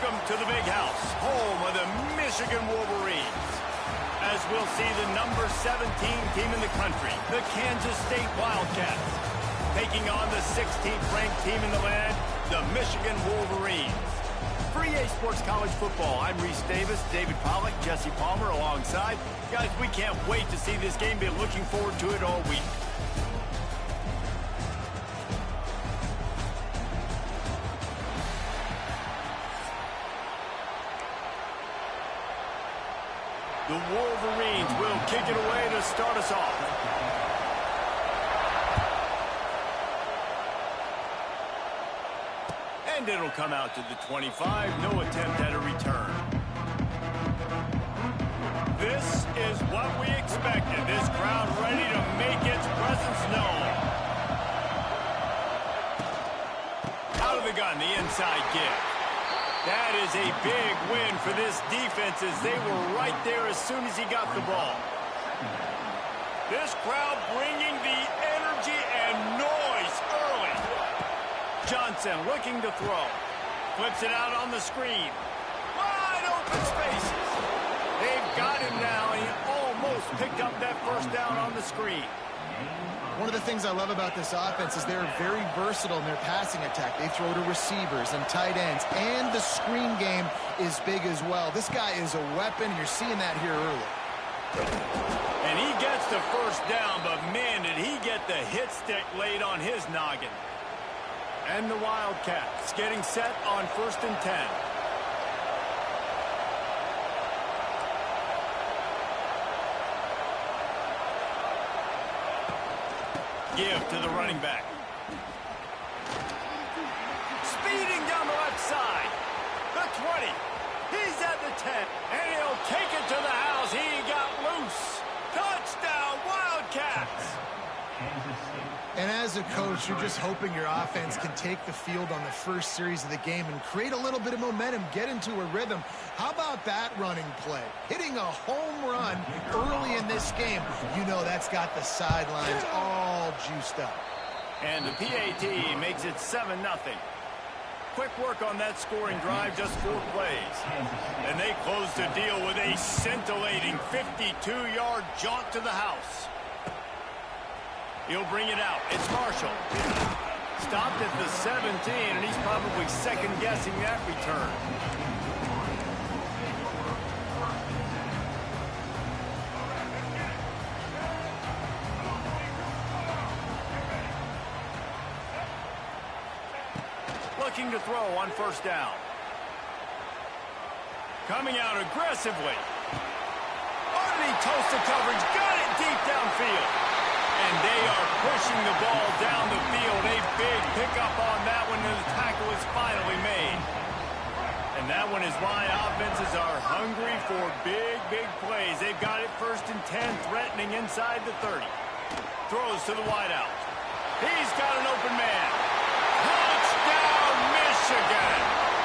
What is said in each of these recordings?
Welcome to the big house, home of the Michigan Wolverines. As we'll see the number 17 team in the country, the Kansas State Wildcats, taking on the 16th ranked team in the land, the Michigan Wolverines. For EA Sports College Football, I'm Reese Davis, David Pollack, Jesse Palmer alongside. Guys, we can't wait to see this game. Been looking forward to it all week. The Wolverines will kick it away to start us off. And it'll come out to the 25. No attempt at a return. This is what we expected. This crowd ready to make its presence known. Out of the gun, the inside give. That is a big win for this defense as they were right there as soon as he got the ball. This crowd bringing the energy and noise early. Johnson looking to throw. Flips it out on the screen. Wide open spaces. They've got him now. He almost picked up that first down on the screen. One of the things I love about this offense is they're very versatile in their passing attack. They throw to receivers and tight ends, and the screen game is big as well. This guy is a weapon. You're seeing that here early. And he gets the first down, but man, did he get the hit stick laid on his noggin. And the Wildcats getting set on 1st and 10. Give to the running back. Speeding down the left side. The 20. He's at the 10. And he'll take it to the house. He got loose. Touchdown, Wildcats. And as a coach, you're just hoping your offense can take the field on the first series of the game and create a little bit of momentum, get into a rhythm. How about that running play? Hitting a home run early in this game. You know that's got the sidelines all juiced up. And the PAT makes it 7-0. Quick work on that scoring drive, just 4 plays. And they close the deal with a scintillating 52-yard jaunt to the house. He'll bring it out. It's Marshall. Stopped at the 17, and he's probably second-guessing that return. Looking to throw on 1st down. Coming out aggressively. Underneath toast of coverage. Got it deep downfield. And they are pushing the ball down the field. A big pickup on that one, and the tackle is finally made. And that one is why offenses are hungry for big, big plays. They've got it 1st and 10, threatening inside the 30. Throws to the wideout. He's got an open man. Touchdown, Michigan!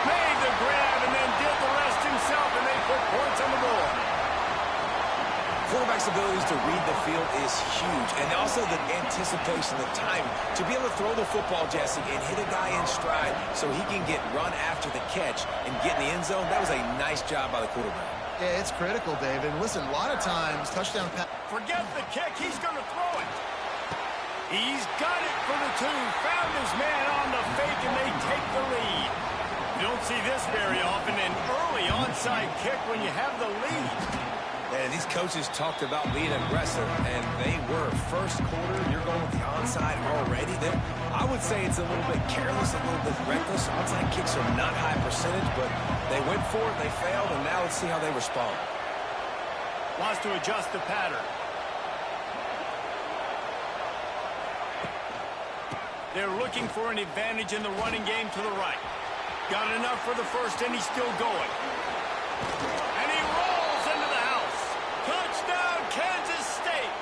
Made the grab and then did the rest himself, and they put points on the board. Quarterback's abilities to read the field is huge, and also the anticipation, the time to be able to throw the football, Jesse, and hit a guy in stride so he can get run after the catch and get in the end zone. That was a nice job by the quarterback. Yeah, it's critical, Dave. And listen, a lot of times, touchdown pass. Forget the kick. He's going to throw it. He's got it for the 2. Found his man on the fake, and they take the lead. You don't see this very often, an early onside kick when you have the lead. And these coaches talked about being aggressive, and they were. First quarter, you're going with the onside already. There, I would say it's a little bit careless, a little bit reckless. Onside kicks are not high percentage, but they went for it, they failed, and now let's see how they respond. Wants to adjust the pattern. They're looking for an advantage in the running game to the right. Got enough for the first, and he's still going. And he rolls into the house. Touchdown, Kansas State.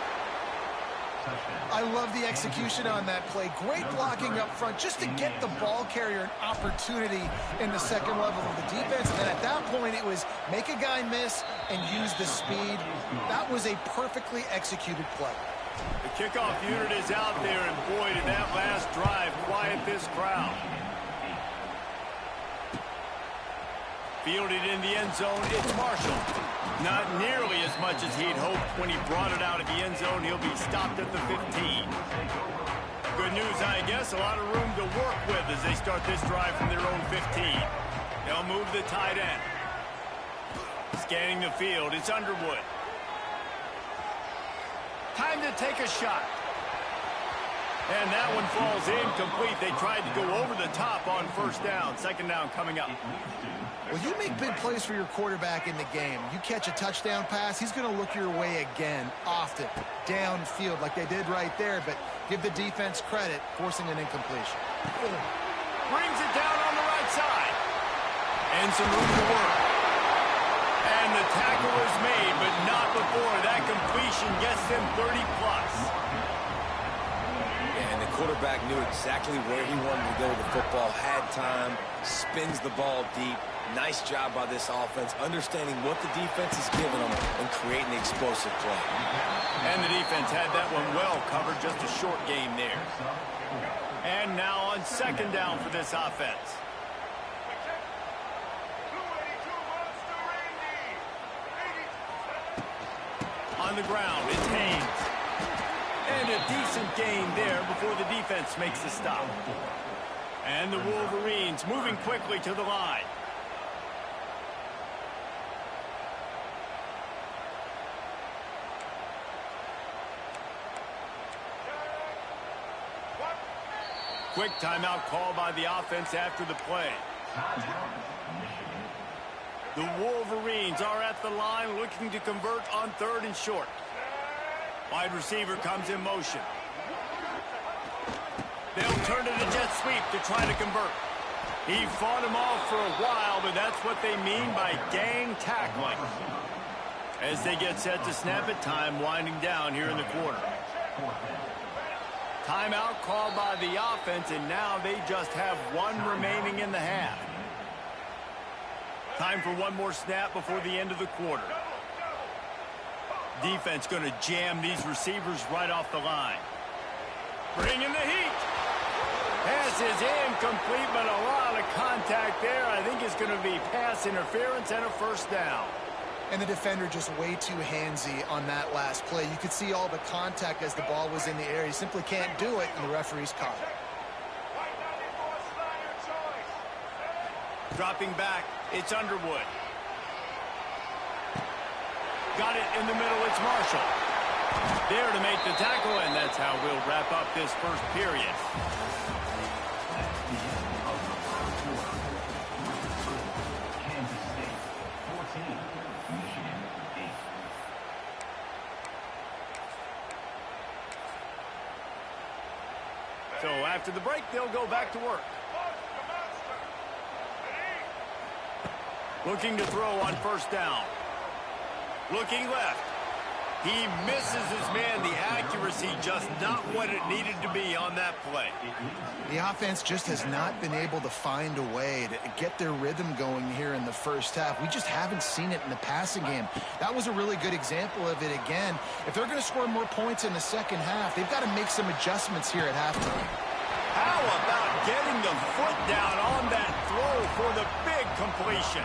I love the execution on that play. Great blocking up front just to get the ball carrier an opportunity in the second level of the defense. And then at that point, it was make a guy miss and use the speed. That was a perfectly executed play. The kickoff unit is out there, and boy, did that last drive quiet this crowd. Fielded in the end zone, it's Marshall. Not nearly as much as he'd hoped when he brought it out of the end zone. He'll be stopped at the 15. Good news, I guess. A lot of room to work with as they start this drive from their own 15. They'll move the tight end. Scanning the field, it's Underwood. Time to take a shot. And that one falls incomplete. They tried to go over the top on first down. Second down coming up. Well, you make big plays for your quarterback in the game. You catch a touchdown pass, he's going to look your way again, often, downfield like they did right there, but give the defense credit, forcing an incompletion. Brings it down on the right side. And some room to work. And the tackle is made, but not before that completion gets them 30-plus. And the quarterback knew exactly where he wanted to go with the football, had time, spins the ball deep. Nice job by this offense, understanding what the defense is giving them and creating the explosive play. And the defense had that one well covered, just a short game there. And now on second down for this offense. On the ground, it's Haynes. And a decent gain there before the defense makes the stop. And the Wolverines moving quickly to the line. Quick timeout call by the offense after the play. The Wolverines are at the line looking to convert on third and short. Wide receiver comes in motion. They'll turn to the jet sweep to try to convert. He fought him off for a while, but that's what they mean by gang tackling. As they get set to snap it, time winding down here in the quarter. Timeout called by the offense, and now they just have one remaining in the half. Time for one more snap before the end of the quarter. Defense going to jam these receivers right off the line. Bringing the heat. Pass is incomplete, but a lot of contact there. I think it's going to be pass interference and a first down. And the defender just way too handsy on that last play. You could see all the contact as the ball was in the air. He simply can't do it, and the referee's caught it. Dropping back, it's Underwood. Got it in the middle, it's Marshall. There to make the tackle, and that's how we'll wrap up this first period. So after the break, they'll go back to work. Looking to throw on first down. Looking left. He misses his man. The accuracy just not what it needed to be on that play. The offense just has not been able to find a way to get their rhythm going here in the first half. We just haven't seen it in the passing game. That was a really good example of it again. If they're going to score more points in the second half, they've got to make some adjustments here at halftime. How about getting the foot down on that throw for the big completion?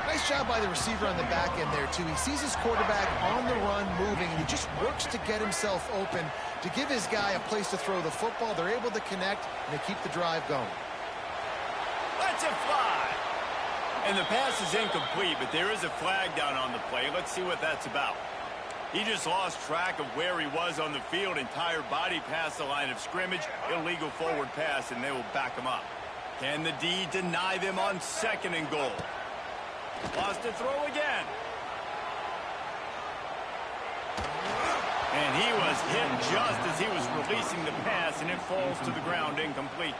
Nice job by the receiver on the back end there, too. He sees his quarterback on the run moving, and he just works to get himself open to give his guy a place to throw the football. They're able to connect, and they keep the drive going. Lets it fly. And the pass is incomplete, but there is a flag down on the play. Let's see what that's about. He just lost track of where he was on the field. Entire body past the line of scrimmage. Illegal forward pass, and they will back him up. Can the D deny them on second and goal? Lost to throw again. And he was hit just as he was releasing the pass, and it falls to the ground incomplete.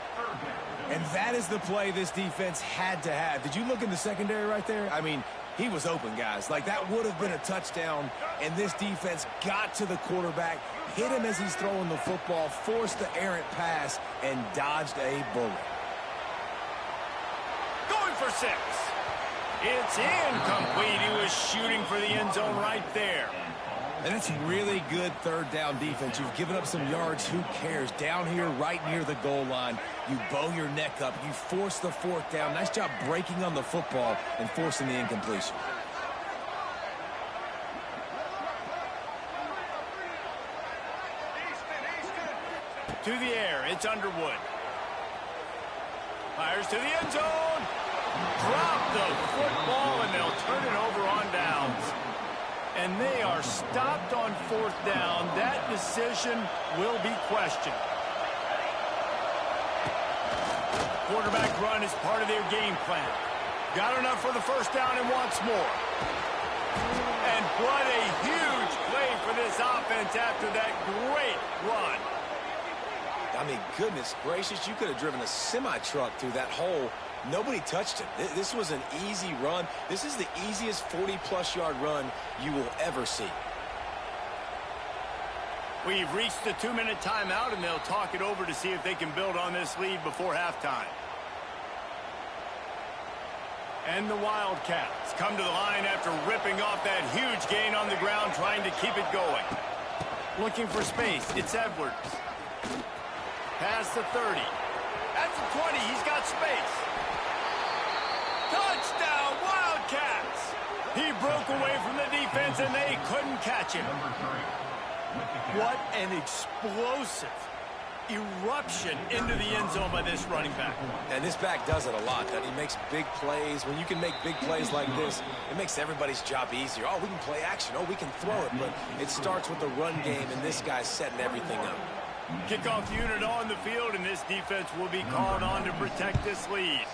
And that is the play this defense had to have. Did you look in the secondary right there? I mean, he was open, guys. Like, that would have been a touchdown, and this defense got to the quarterback, hit him as he's throwing the football, forced the errant pass, and dodged a bullet. Going for 6. It's incomplete. He was shooting for the end zone right there. And it's really good third down defense. You've given up some yards. Who cares? Down here right near the goal line, you bow your neck up. You force the fourth down. Nice job breaking on the football and forcing the incompletion. To the air, it's Underwood. Fires to the end zone. Drop the football, and they'll turn it over on downs. And they are stopped on fourth down. That decision will be questioned. Quarterback run is part of their game plan. Got enough for the first down and wants more. And what a huge play for this offense after that great run. I mean, goodness gracious, you could have driven a semi-truck through that hole. Nobody touched him. This was an easy run. This is the easiest 40-plus yard run you will ever see. We've reached the 2-minute timeout, and they'll talk it over to see if they can build on this lead before halftime. And the Wildcats come to the line after ripping off that huge gain on the ground, trying to keep it going. Looking for space. It's Edwards. Past the 30. At the 20, he's got space. Touchdown, Wildcats! He broke away from the defense, and they couldn't catch him. What an explosive eruption into the end zone by this running back. And this back does it a lot. That he makes big plays. When you can make big plays like this, it makes everybody's job easier. Oh, we can play action. Oh, we can throw it. But it starts with the run game, and this guy's setting everything up. Kickoff unit on the field, and this defense will be called on to protect this lead.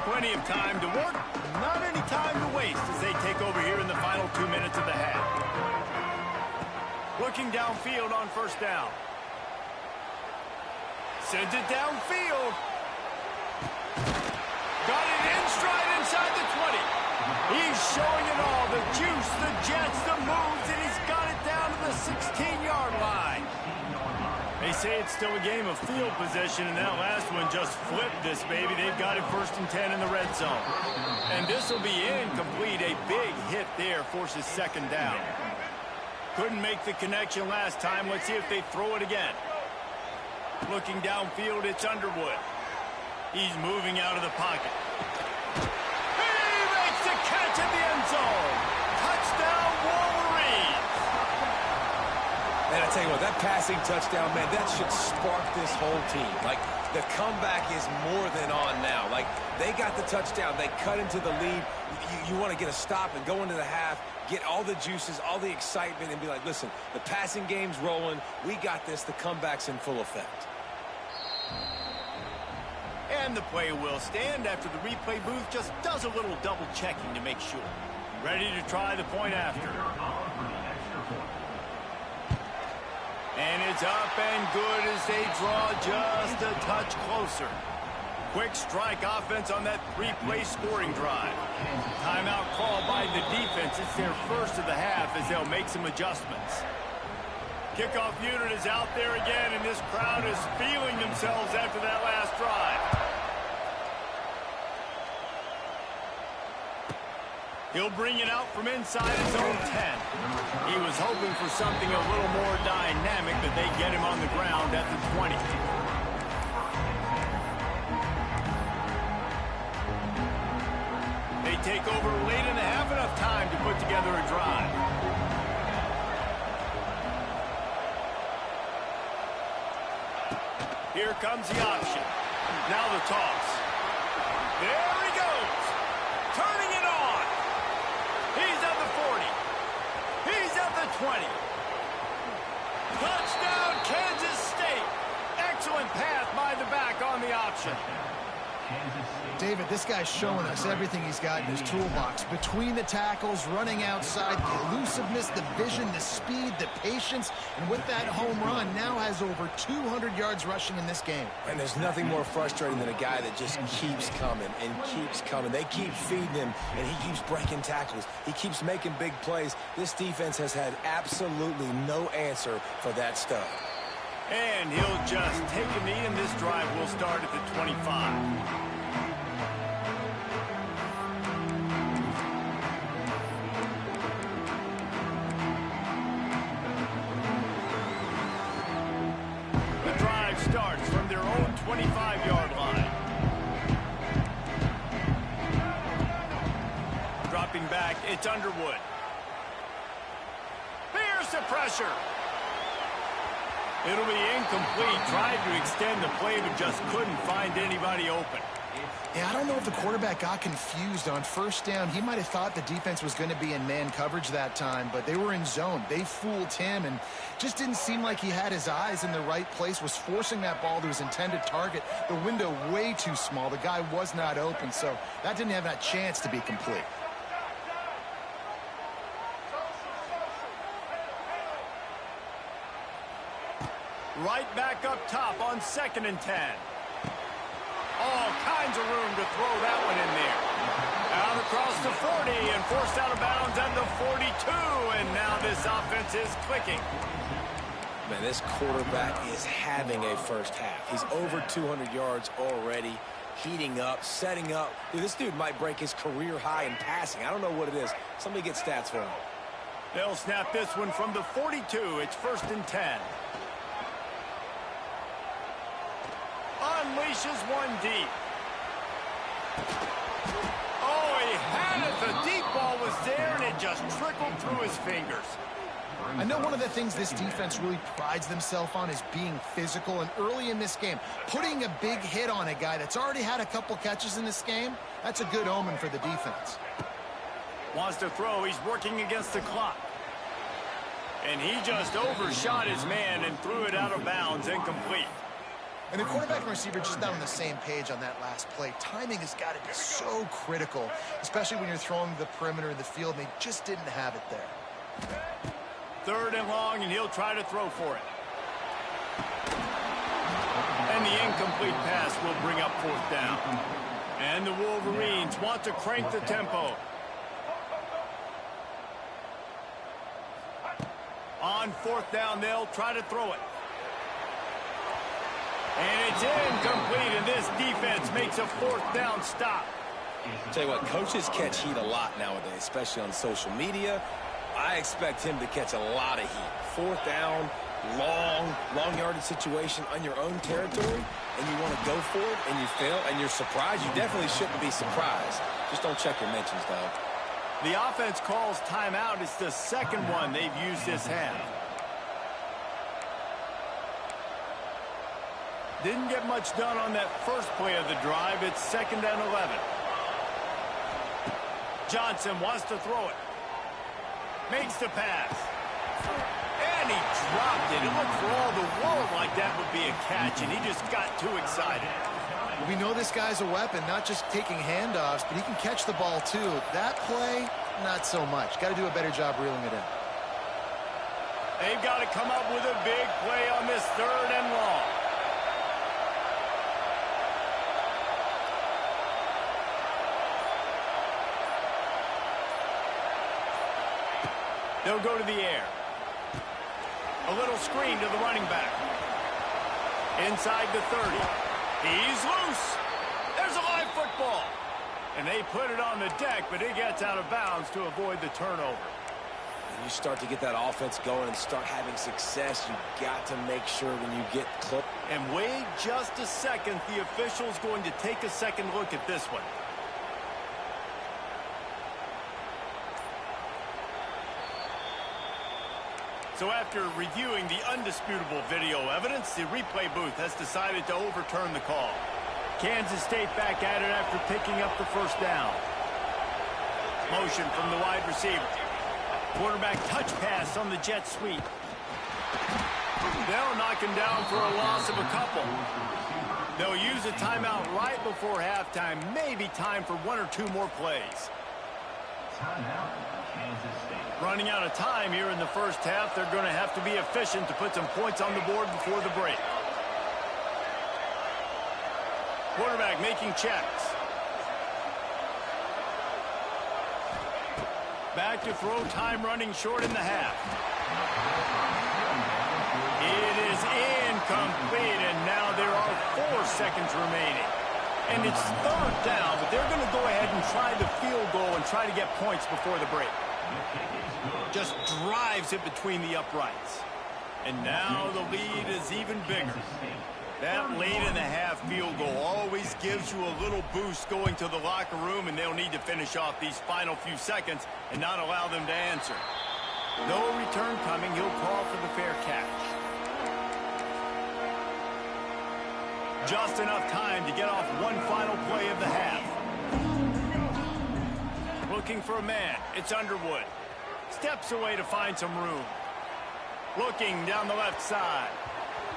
Plenty of time to work, not any time to waste as they take over here in the final 2 minutes of the half. Looking downfield on first down. Sends it downfield. Got it in stride inside the 20. He's showing it all. The juice, the jets, the moves, and he's got it down to the 16-yard line. They say it's still a game of field position, and that last one just flipped this baby. They've got it 1st and 10 in the red zone. And this will be incomplete. A big hit there forces 2nd down. Couldn't make the connection last time. Let's see if they throw it again. Looking downfield, it's Underwood. He's moving out of the pocket. He makes the catch at the end zone. Touchdown, Wolverines. Man, I tell you what, that passing touchdown, man, that should spark this whole team. Like, the comeback is more than on now. Like, they got the touchdown. They cut into the lead. You want to get a stop and go into the half, get all the juices, all the excitement, and be like, listen, the passing game's rolling. We got this. The comeback's in full effect. And the play will stand after the replay booth just does a little double checking to make sure. Ready to try the point after. And it's up and good as they draw just a touch closer. Quick strike offense on that 3-play scoring drive. Timeout called by the defense. It's their first of the half as they'll make some adjustments. Kickoff unit is out there again, and this crowd is feeling themselves after that last drive. He'll bring it out from inside his own 10. He was hoping for something a little more dynamic, but they get him on the ground at the 20. They take over late in the half, enough time to put together a drive. Here comes the option. Now the toss. There he goes. Turning it on. He's at the 40. He's at the 20. Touchdown, Kansas State. Excellent pass by the back on the option. David, this guy's showing us everything he's got in his toolbox. Between the tackles, running outside, the elusiveness, the vision, the speed, the patience, and with that home run, now has over 200 yards rushing in this game. And there's nothing more frustrating than a guy that just keeps coming and keeps coming. They keep feeding him, and he keeps breaking tackles. He keeps making big plays. This defense has had absolutely no answer for that stud. And he'll just take a knee, and this drive will start at the 25. Starts from their own 25-yard line. Dropping back, it's Underwood. Here's the pressure. It'll be incomplete. Tried to extend the play, but just couldn't find anybody open. Yeah, I don't know if the quarterback got confused on first down. He might have thought the defense was going to be in man coverage that time, but they were in zone. They fooled him and just didn't seem like he had his eyes in the right place, was forcing that ball to his intended target. The window way too small. The guy was not open, so that didn't have that chance to be complete. Right back up top on 2nd and 10. All kinds of room to throw that one in there. Out across the 40 and forced out of bounds at the 42. And now this offense is clicking. Man, this quarterback is having a first half. He's over 200 yards already, heating up, setting up. Dude, this dude might break his career high in passing. I don't know what it is. Somebody get stats for him. They'll snap this one from the 42. It's 1st and 10. Unleashes one deep. Oh, he had it. The deep ball was there, and it just trickled through his fingers. I know one of the things this defense really prides themselves on is being physical, and early in this game, putting a big hit on a guy that's already had a couple catches in this game, that's a good omen for the defense. Wants to throw. He's working against the clock. And he just overshot his man and threw it out of bounds, incomplete. And the quarterback and receiver just not on the same page on that last play. Timing has got to be so critical, especially when you're throwing the perimeter of the field, and they just didn't have it there. 3rd and long, and he'll try to throw for it. And the incomplete pass will bring up 4th down. And the Wolverines want to crank the tempo. On 4th down, they'll try to throw it. And it's incomplete, and this defense makes a 4th down stop. I'll tell you what, coaches catch heat a lot nowadays, especially on social media. I expect him to catch a lot of heat. 4th down, long yardage situation on your own territory, and you want to go for it, and you fail, and you're surprised. You definitely shouldn't be surprised. Just don't check your mentions, dog. The offense calls timeout. It's the 2nd one they've used this half. Didn't get much done on that first play of the drive. It's 2nd and 11. Johnson wants to throw it. Makes the pass. And he dropped it. It looked for all the world like that would be a catch, and he just got too excited. We know this guy's a weapon, not just taking handoffs, but he can catch the ball too. That play, not so much. Got to do a better job reeling it in. They've got to come up with a big play on this 3rd and long. They'll go to the air. A little screen to the running back. Inside the 30. He's loose. There's a live football. And they put it on the deck, but it gets out of bounds to avoid the turnover. When you start to get that offense going and start having success, you got to make sure when you get close. And wait just a second. The official's going to take a second look at this one. So after reviewing the undisputable video evidence, the replay booth has decided to overturn the call. Kansas State back at it after picking up the 1st down. Motion from the wide receiver. Quarterback touch pass on the jet sweep. They'll knock him down for a loss of a couple. They'll use a timeout right before halftime. Maybe time for 1 or 2 more plays. Timeout, Kansas State. Running out of time here in the first half. They're going to have to be efficient to put some points on the board before the break. Quarterback making checks. Back to throw, time running short in the half. It is incomplete, and now there are 4 seconds remaining. And it's 3rd down, but they're going to go ahead and try the field goal and try to get points before the break. Just drives it between the uprights. And now the lead is even bigger. That late-in-the-half field goal always gives you a little boost going to the locker room, and they'll need to finish off these final few seconds and not allow them to answer. No return coming. He'll call for the fair catch. Just enough time to get off one final play of the half. Looking for a man. It's Underwood. Steps away to find some room. Looking down the left side.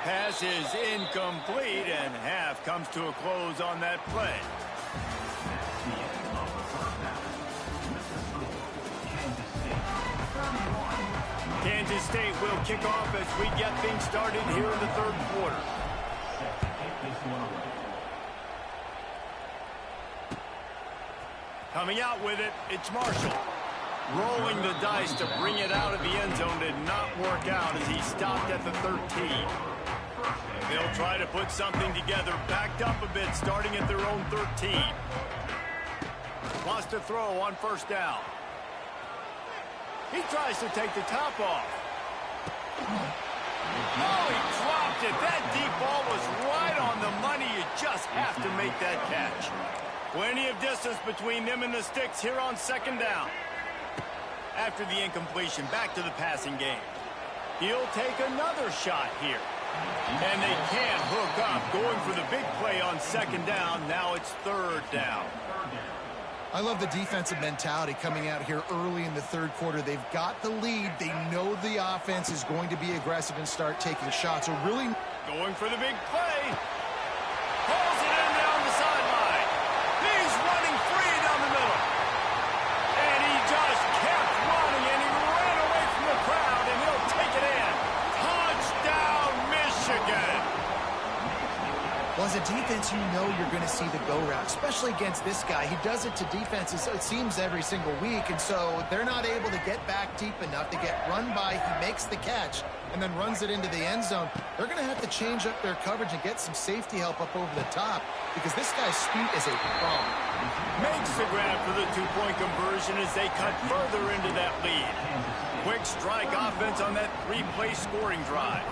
Pass is incomplete, and half comes to a close on that play. Kansas State will kick off as we get things started here in the 3rd quarter. Coming out with it, it's Marshall. Rolling the dice to bring it out of the end zone did not work out as he stopped at the 13. They'll try to put something together, backed up a bit, starting at their own 13. Lost a throw on 1st down. He tries to take the top off. Oh, he dropped it. That deep ball was right on the money. You just have to make that catch. Plenty of distance between them and the sticks here on 2nd down. After the incompletion, back to the passing game. He'll take another shot here. And they can't hook up. Going for the big play on 2nd down. Now it's 3rd down. I love the defensive mentality coming out here early in the 3rd quarter. They've got the lead. They know the offense is going to be aggressive and start taking shots. So really going for the big play. Pulls it in down the sideline. He's running free down the middle. And he just kept running, and he ran away from the crowd, and he'll take it in. Touchdown, Michigan. Well, as a defense, you know you're going to see the go route, especially against this guy. He does it to defenses, it seems, every single week, and so they're not able to get back deep enough to get run by. He makes the catch and then runs it into the end zone. They're going to have to change up their coverage and get some safety help up over the top because this guy's speed is a problem. Makes the grab for the 2-point conversion as they cut further into that lead. Quick strike offense on that 3-play scoring drive.